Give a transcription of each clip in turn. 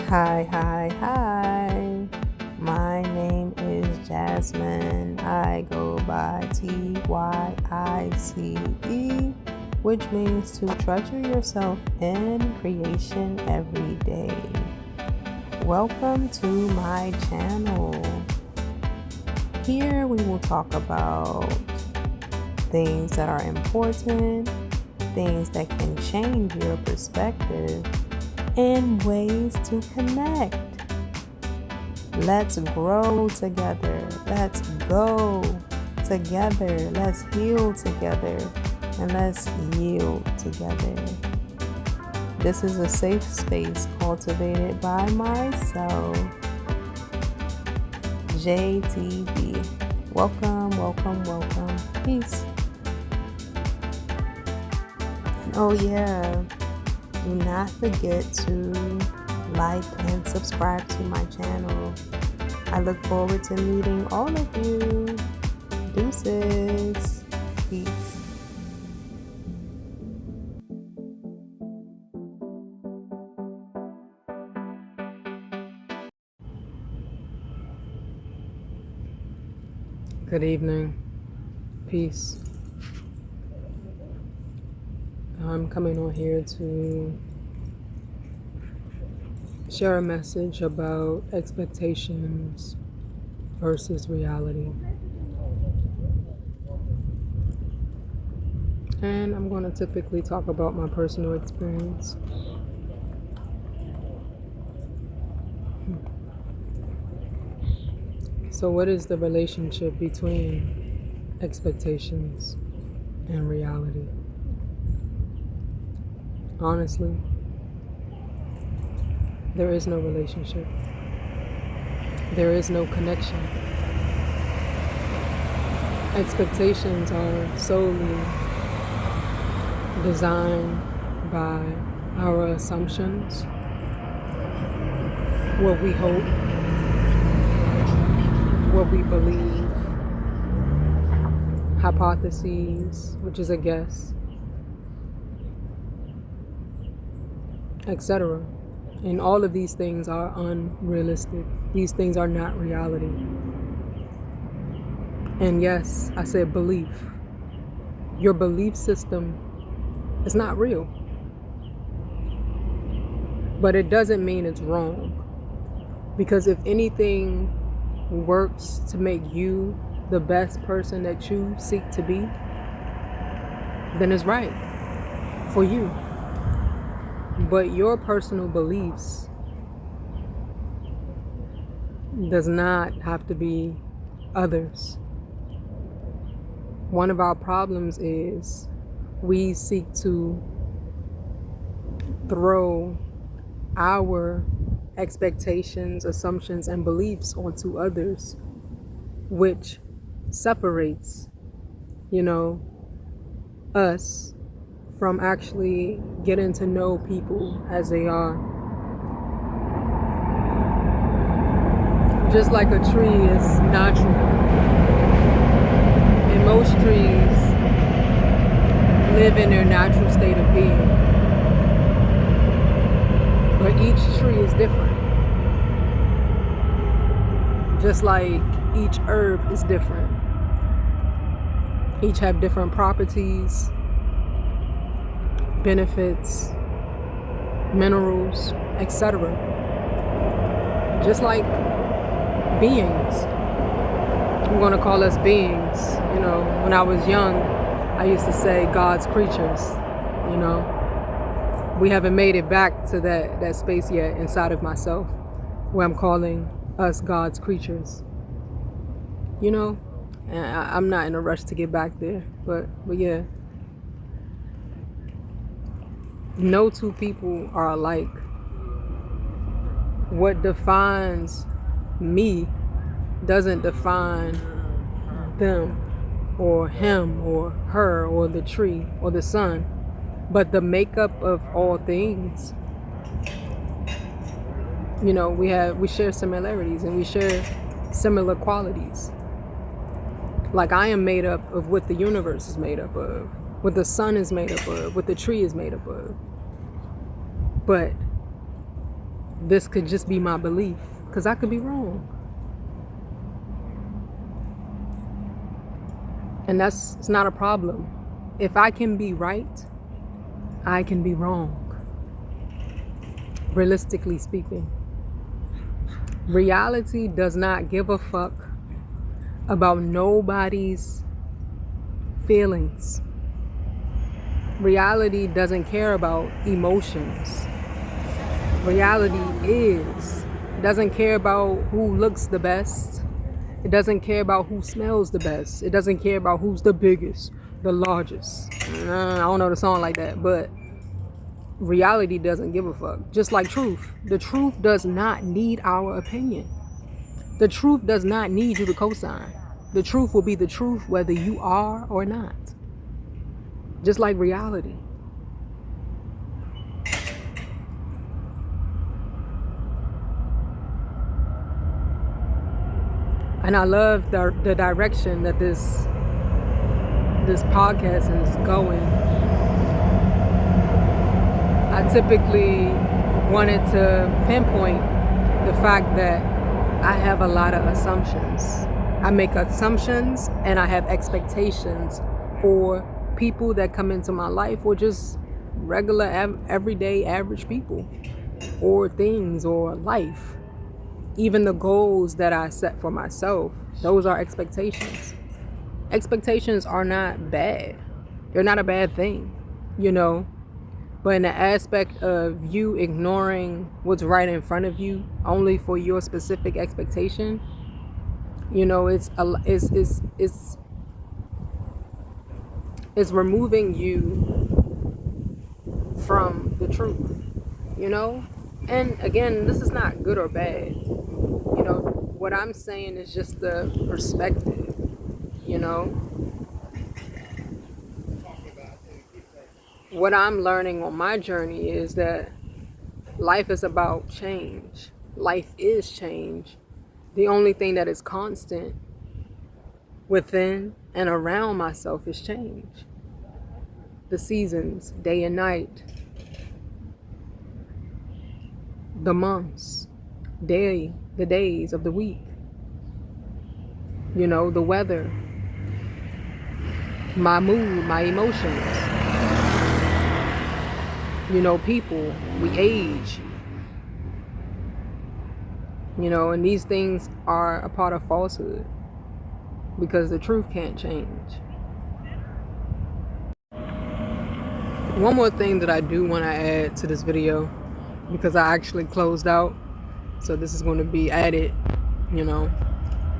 Hi. My name is Jasmine. I go by TYICE, which means to treasure yourself in creation every day. Welcome to my channel. Here we will talk about things that are important, things that can change your perspective, and ways to connect. Let's grow together. Let's go together. Let's heal together. And let's yield together. This is a safe space cultivated by myself, JTV. Welcome. Peace. Oh yeah. Do not forget to like and subscribe to my channel. I look forward to meeting all of you. Deuces. Peace. Good evening. Peace. I'm coming on here to share a message about expectations versus reality. And I'm going to typically talk about my personal experience. So what is the relationship between expectations and reality? Honestly, there is no relationship. There is no connection. Expectations are solely designed by our assumptions, what we hope, what we believe, hypotheses, which is a guess, etc. And all of these things are unrealistic. These things are not reality. And yes, I said belief. Your belief system is not real. But it doesn't mean it's wrong. Because if anything works to make you the best person that you seek to be, then it's right for you. But your personal beliefs does not have to be others. One of our problems is we seek to throw our expectations, assumptions, and beliefs onto others, which separates, us from actually getting to know people as they are. Just like a tree is natural, and most trees live in their natural state of being, but each tree is different. Just like each herb is different. Each have different properties, benefits, minerals, etc. Just like beings. I'm going to call us beings. When I was young, I used to say God's creatures. We haven't made it back to that space yet inside of myself where I'm calling us God's creatures. And I'm not in a rush to get back there, but yeah. No two people are alike. What defines me doesn't define them or him or her or the tree or the sun, but the makeup of all things. We share similarities and we share similar qualities. Like I am made up of what the universe is made up of, what the sun is made up of, what the tree is made up of. But this could just be my belief, because I could be wrong. And it's not a problem. If I can be right, I can be wrong. Realistically speaking. Reality does not give a fuck about nobody's feelings. Reality doesn't care about emotions. Reality doesn't care about who looks the best. It doesn't care about who smells the best. It doesn't care about who's the biggest, the largest. I don't know the song like that, but reality doesn't give a fuck. Just like truth. The truth does not need our opinion. The truth does not need you to co-sign. The truth will be the truth whether you are or not. Just like reality. And I love the direction that this podcast is going. I typically wanted to pinpoint the fact that I have a lot of assumptions. I make assumptions and I have expectations for people that come into my life, or just regular, everyday, average people, or things, or life. Even the goals that I set for myself, those are expectations. Expectations are not bad. They're not a bad thing, you know. But in the aspect of you ignoring what's right in front of you only for your specific expectation, you know, it's removing you from the truth, you know. And again, this is not good or bad. You know, what I'm saying is just the perspective, you know. What I'm learning on my journey is that life is about change. Life is change. The only thing that is constant within and around myself is change. The seasons, day and night, the months, the days of the week, you know, the weather, my mood, my emotions, you know, people, we age, you know, and these things are a part of falsehood because the truth can't change. One more thing that I do want to add to this video, because I actually closed out, so this is going to be added, you know,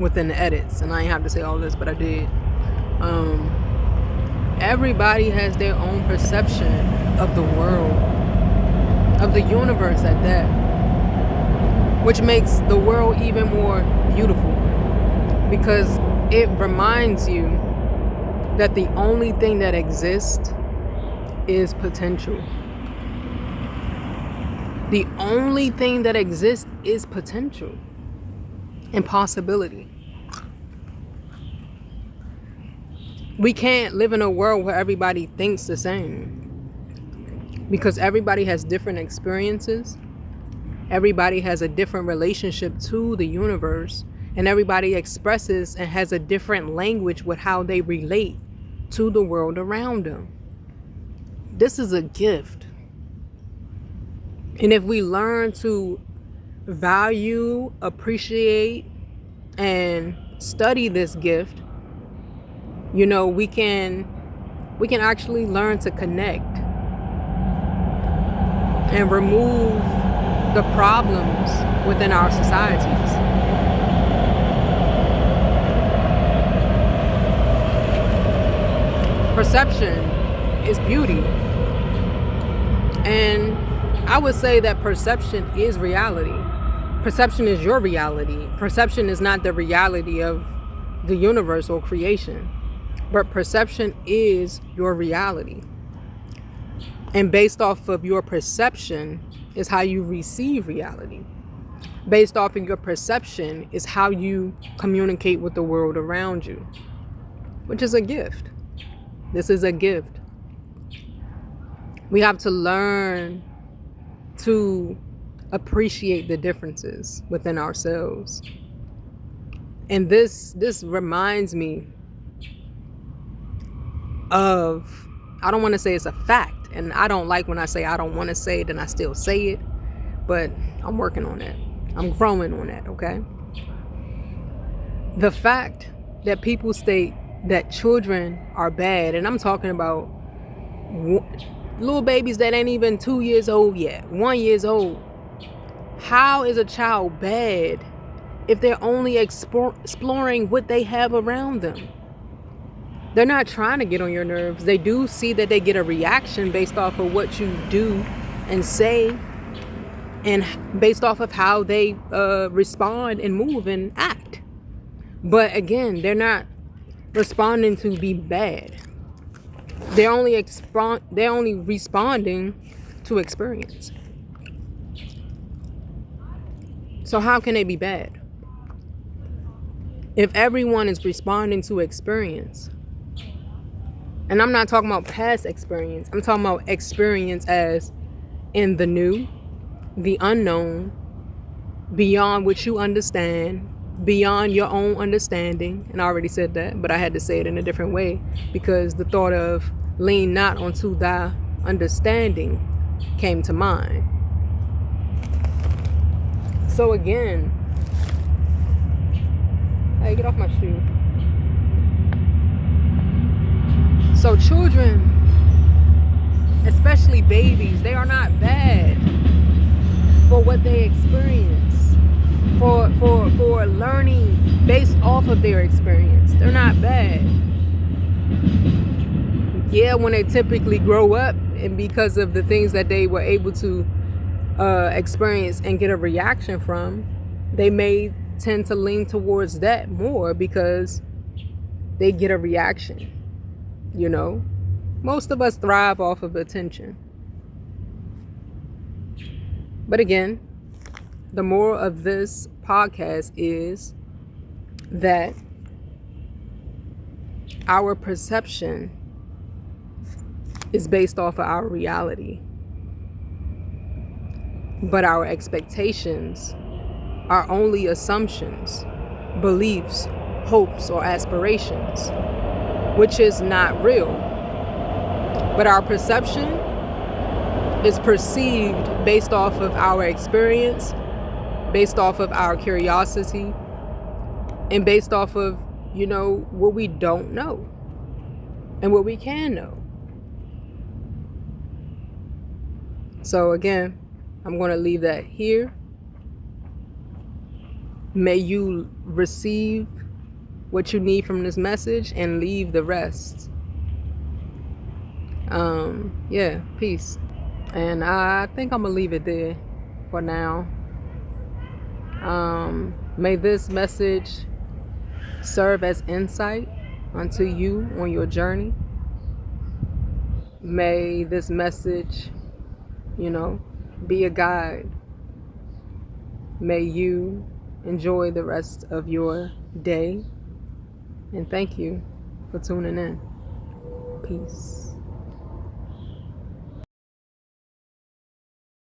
within the edits, and I ain't have to say all this, but I did. Everybody has their own perception of the world, of the universe at that, which makes the world even more beautiful, because it reminds you that the only thing that exists is potential. The only thing that exists is potential and possibility. We can't live in a world where everybody thinks the same, because everybody has different experiences. Everybody has a different relationship to the universe, and everybody expresses and has a different language with how they relate to the world around them. This is a gift. And if we learn to value, appreciate, and study this gift, you know, we can actually learn to connect and remove the problems within our societies. Perception is beauty. And I would say that perception is reality. Perception is your reality. Perception is not the reality of the universe or creation, but perception is your reality. And based off of your perception is how you receive reality. Based off of your perception is how you communicate with the world around you, which is a gift. This is a gift. We have to learn to appreciate the differences within ourselves. And this reminds me of, I don't want to say it's a fact, and I don't like when I say I don't want to say it and I still say it, but I'm working on that. I'm growing on that, okay? The fact that people state that children are bad, and I'm talking about little babies that ain't even 2 years old yet, 1 year old. How is a child bad if they're only exploring what they have around them? They're not trying to get on your nerves. They do see that they get a reaction based off of what you do and say, and based off of how they respond and move and act. But again, they're not responding to be bad. They're only responding to experience. So how can they be bad? If everyone is responding to experience, and I'm not talking about past experience, I'm talking about experience as in the new, the unknown, beyond what you understand, beyond your own understanding. And I already said that, but I had to say it in a different way because the thought of lean not onto thy understanding came to mind. So again, hey, get off my shoe. So children, especially babies, they are not bad for what they experience, for learning based off of their experience. They're not bad. Yeah, when they typically grow up and because of the things that they were able to experience and get a reaction from, they may tend to lean towards that more because they get a reaction. You know, most of us thrive off of attention. But again, the moral of this podcast is that our perception is based off of our reality, but our expectations are only assumptions, beliefs, hopes, or aspirations, which is not real. But our perception is perceived based off of our experience, based off of our curiosity, and based off of, what we don't know and what we can know. So again, I'm going to leave that here. May you receive what you need from this message and leave the rest. Peace. And I think I'm going to leave it there for now. May this message serve as insight unto you on your journey. May this message, be a guide. May you enjoy the rest of your day. And thank you for tuning in. Peace.